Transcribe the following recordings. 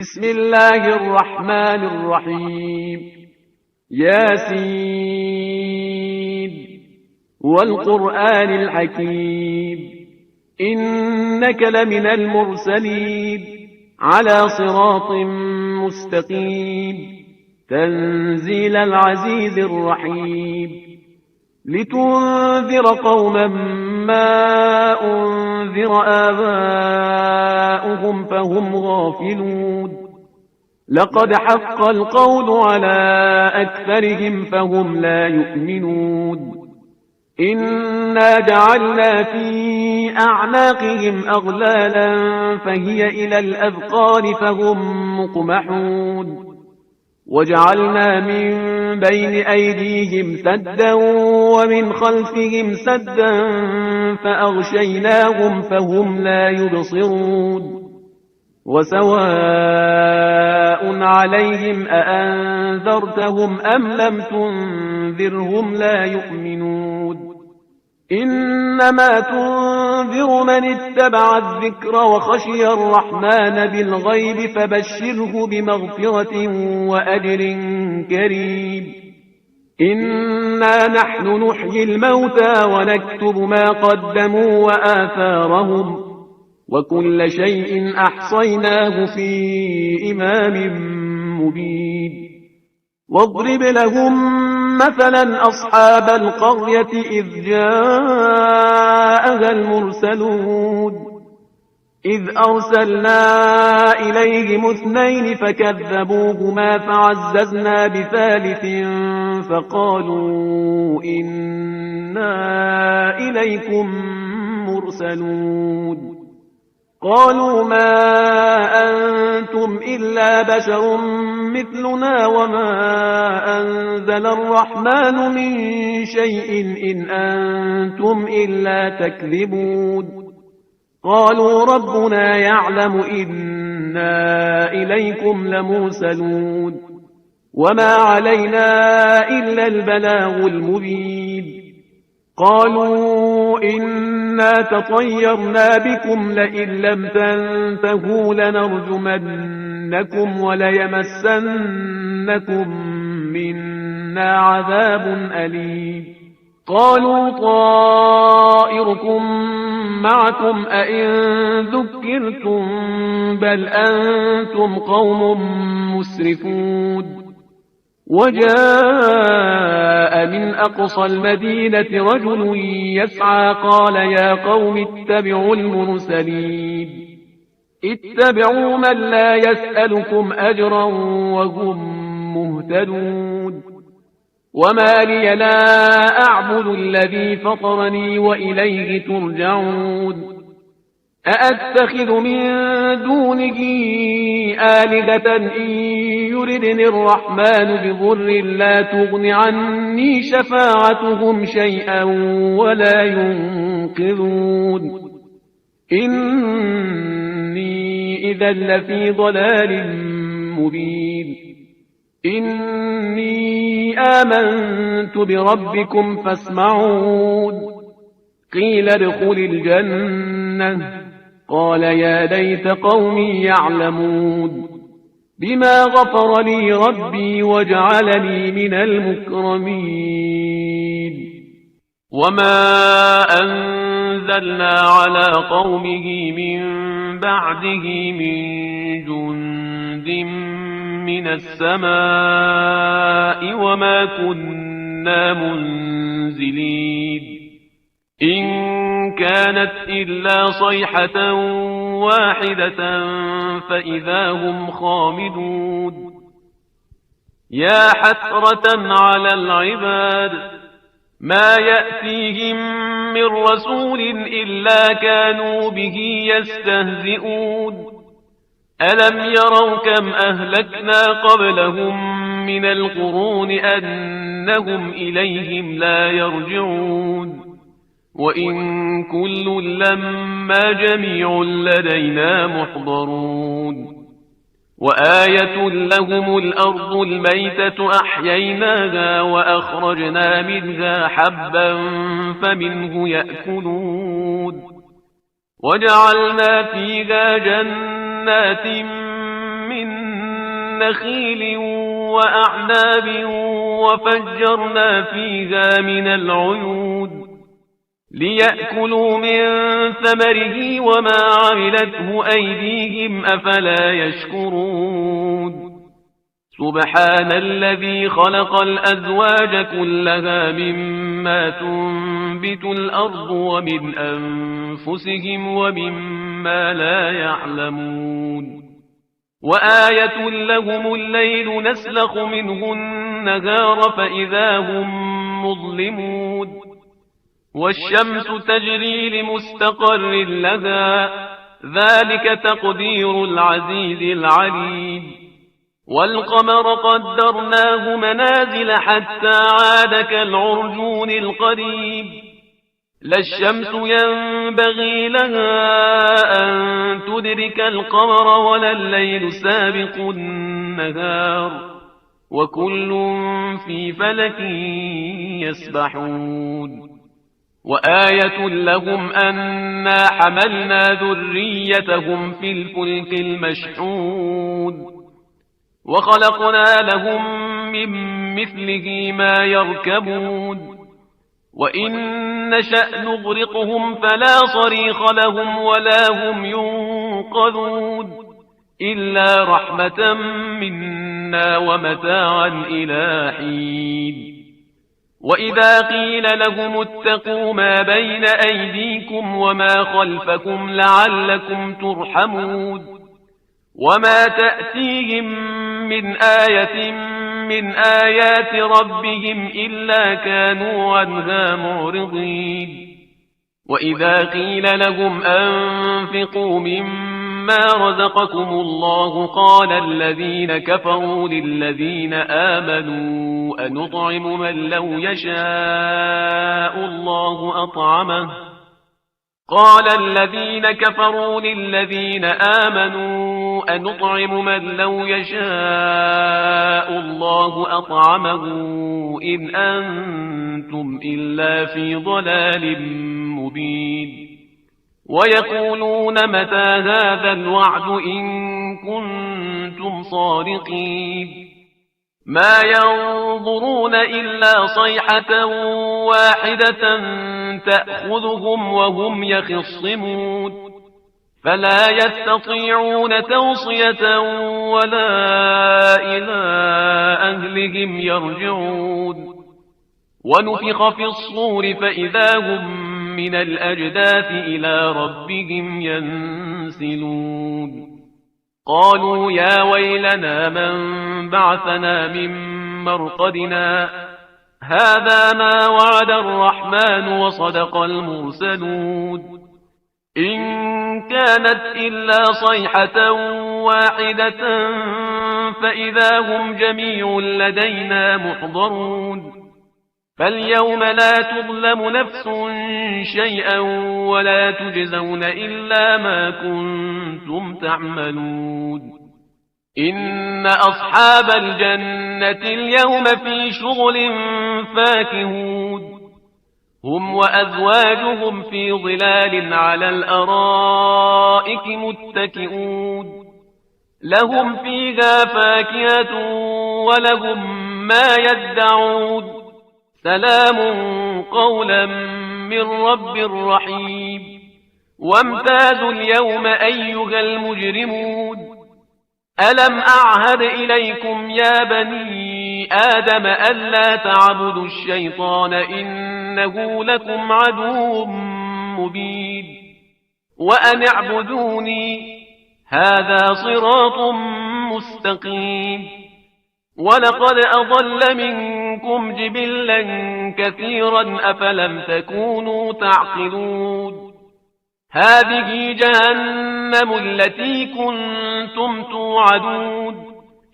بسم الله الرحمن الرحيم. ياسين والقرآن الحكيم إنك لمن المرسلين على صراط مستقيم تنزيل العزيز الرحيم لتنذر قوما ما أنذر آباؤهم فهم غافلون لقد حق القول على أكثرهم فهم لا يؤمنون إنا جعلنا في أعناقهم أغلالا فهي إلى الأذقان فهم مقمحون وجعلنا من بين أيديهم سدا ومن خلفهم سدا فأغشيناهم فهم لا يبصرون وسواء عليهم أأنذرتهم أم لم تنذرهم لا يؤمنون إنما تنذر من اتبع الذكر وخشي الرحمن بالغيب فبشره بمغفرة وأجر كريم إنا نحن نحيي الموتى ونكتب ما قدموا وآثارهم وكل شيء أحصيناه في إمام مبين واضرب لهم مثلا أصحاب القرية إذ جاءها المرسلون إذ أرسلنا إليهم اثنين فكذبوهما فعززنا بثالث فقالوا إنا إليكم مرسلون قالوا ما أنتم إلا بشر مثلنا وما أنزل الرحمن من شيء إن أنتم إلا تكذبون قالوا ربنا يعلم إنا إليكم لمرسلون وما علينا إلا البلاغ المبين قالوا إنا تطيرنا بكم لئن لم تنتهوا لنرجمنكم وليمسنكم منا عذاب أليم قالوا طائركم معكم أئن ذكرتم بل أنتم قوم مسرفون وجاء من أقصى المدينة رجل يسعى قال يا قوم اتبعوا المرسلين اتبعوا من لا يسألكم أجرا وهم مهتدون وما لي لا أعبد الذي فطرني وإليه ترجعون أأتخذ من دونه آلهة إن يردني الرحمن بضر لا تغن عني شفاعتهم شيئا ولا ينقذون إني إذا لفي ضلال مبين إني آمنت بربكم فاسمعون قيل ادخل الجنة قال يا ليت قومي يعلمون بما غفر لي ربي وجعلني من المكرمين وما أنزلنا على قومه من بعده من جند من السماء وما كنا منزلين إن كانت إلا صيحة واحدة فإذا هم خامدون يا حسرة على العباد ما يأتيهم من رسول إلا كانوا به يستهزئون ألم يروا كم أهلكنا قبلهم من القرون أنهم إليهم لا يرجعون وإن كل لما جميع لدينا محضرون وآية لهم الأرض الميتة أحييناها وأخرجنا منها حبا فمنه يأكلون وجعلنا فيها جنات من نخيل وأعناب وفجرنا فيها من العيون ليأكلوا من ثمره وما عملته أيديهم أفلا يشكرون سبحان الذي خلق الأزواج كلها مما تنبت الأرض ومن أنفسهم ومما لا يعلمون وآية لهم الليل نسلخ منه النهار فإذا هم مظلمون والشمس تجري لمستقر لها ذلك تقدير العزيز العليم والقمر قدرناه منازل حتى عاد كالعرجون القديم لا الشمس ينبغي لها أن تدرك القمر ولا الليل سابق النهار وكل في فلك يسبحون وآية لهم أنا حملنا ذريتهم في الفلك المشحون وخلقنا لهم من مثله ما يركبون وإن نشأ نغرقهم فلا صريخ لهم ولا هم ينقذون إلا رحمة منا ومتاعا إلى حين وإذا قيل لهم اتقوا ما بين أيديكم وما خلفكم لعلكم ترحمون وما تأتيهم من آية من آيات ربهم إلا كانوا عنها معرضين وإذا قيل لهم أنفقوا مما رزقكم الله قال الذين كفروا للذين آمنوا أنطعم من لو يشاء الله أطعمه قال الذين كفروا للذين آمنوا أنطعم من لو يشاء الله أطعمه إن أنتم إلا في ضلال مبين ويقولون متى هذا الوعد إن كنتم صادقين ما ينظرون إلا صيحة واحدة تأخذهم وهم يخصمون فلا يستطيعون توصية ولا إلى أهلهم يرجعون ونفخ في الصور فإذا هم من الأجداث إلى ربهم ينسلون قالوا يا ويلنا من بعثنا من مرقدنا هذا ما وعد الرحمن وصدق المرسلون إن كانت إلا صيحة واحدة فإذا هم جميع لدينا محضرون فاليوم لا تظلم نفس شيئا ولا تجزون إلا ما كنتم تعملون إن أصحاب الجنة اليوم في شغل فاكهون هم وأزواجهم في ظلال على الأرائك متكئون لهم فيها فاكهة ولهم ما يدعون سلام قولا من رب رحيم وامتازوا اليوم أيها المجرمون ألم أعهد إليكم يا بني آدم ألا تعبدوا الشيطان إنه لكم عدو مبين وأن اعبدوني هذا صراط مستقيم ولقد أضل منكم جبلا كثيرا أفلم تكونوا تعقلون هذه جهنم التي كنتم توعدون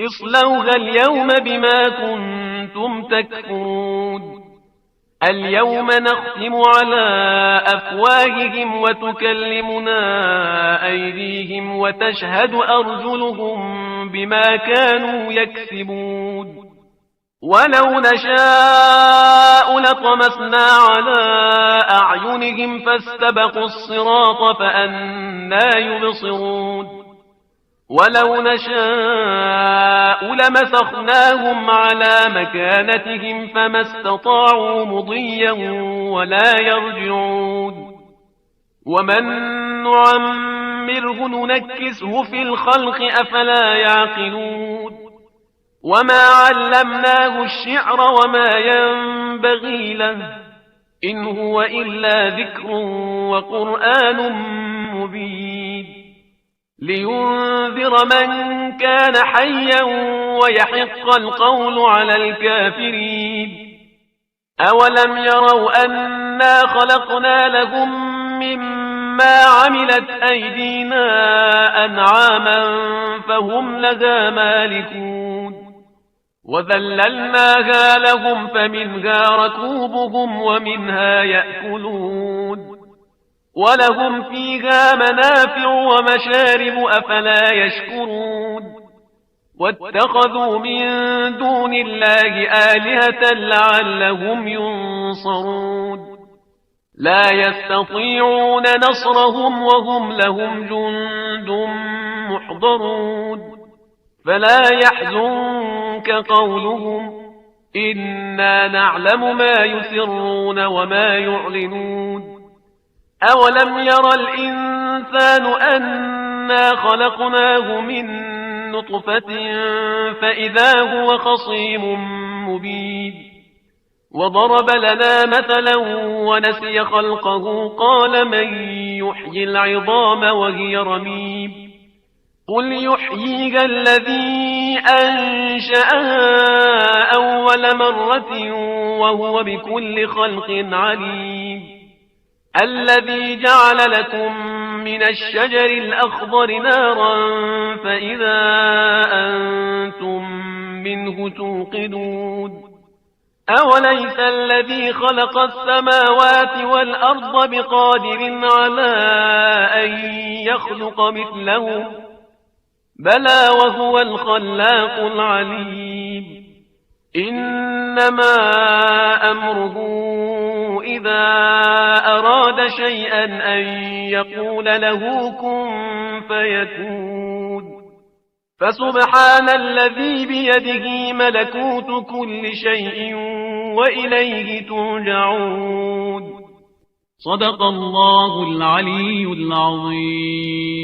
اصلوها اليوم بما كنتم تكفرون اليوم نختم على أفواههم وتكلمنا أيديهم وتشهد أرجلهم بما كانوا يكسبون ولو نشاء لطمسنا على أعينهم فاستبقوا الصراط فأنى يبصرون ولو نشاء لمسخناهم على مكانتهم فما استطاعوا مضيا ولا يرجعون ومن نعمره ننكسه في الخلق أفلا يعقلون وما علمناه الشعر وما ينبغي له إن هو إلا ذكر وقرآن مبين لينذر من كان حيا ويحق القول على الكافرين أولم يروا أنا خلقنا لهم مما عملت أيدينا أنعاما فهم لها مالكون وذللناها لهم فمنها ركوبهم ومنها يأكلون ولهم فيها منافع ومشارب أفلا يشكرون واتخذوا من دون الله آلهة لعلهم ينصرون لا يستطيعون نصرهم وهم لهم جند محضرون فلا يحزنك قولهم إنا نعلم ما يسرون وما يعلنون أولم ير الإنسان أنا خلقناه من نطفة فإذا هو خصيم مبين وضرب لنا مثلا ونسي خلقه قال من يحيي العظام وهي رميم قل يحييها الذي أنشأها أول مرة وهو بكل خلق عليم الذي جعل لكم من الشجر الأخضر نارا فإذا أنتم منه توقدون أوليس الذي خلق السماوات والأرض بقادر على أن يخلق مثلهم بلى وهو الخلاق العليم إنما أمره إذا أراد شيئا أن يقول له كن فيكون فسبحان الذي بيده ملكوت كل شيء وإليه ترجعون صدق الله العلي العظيم.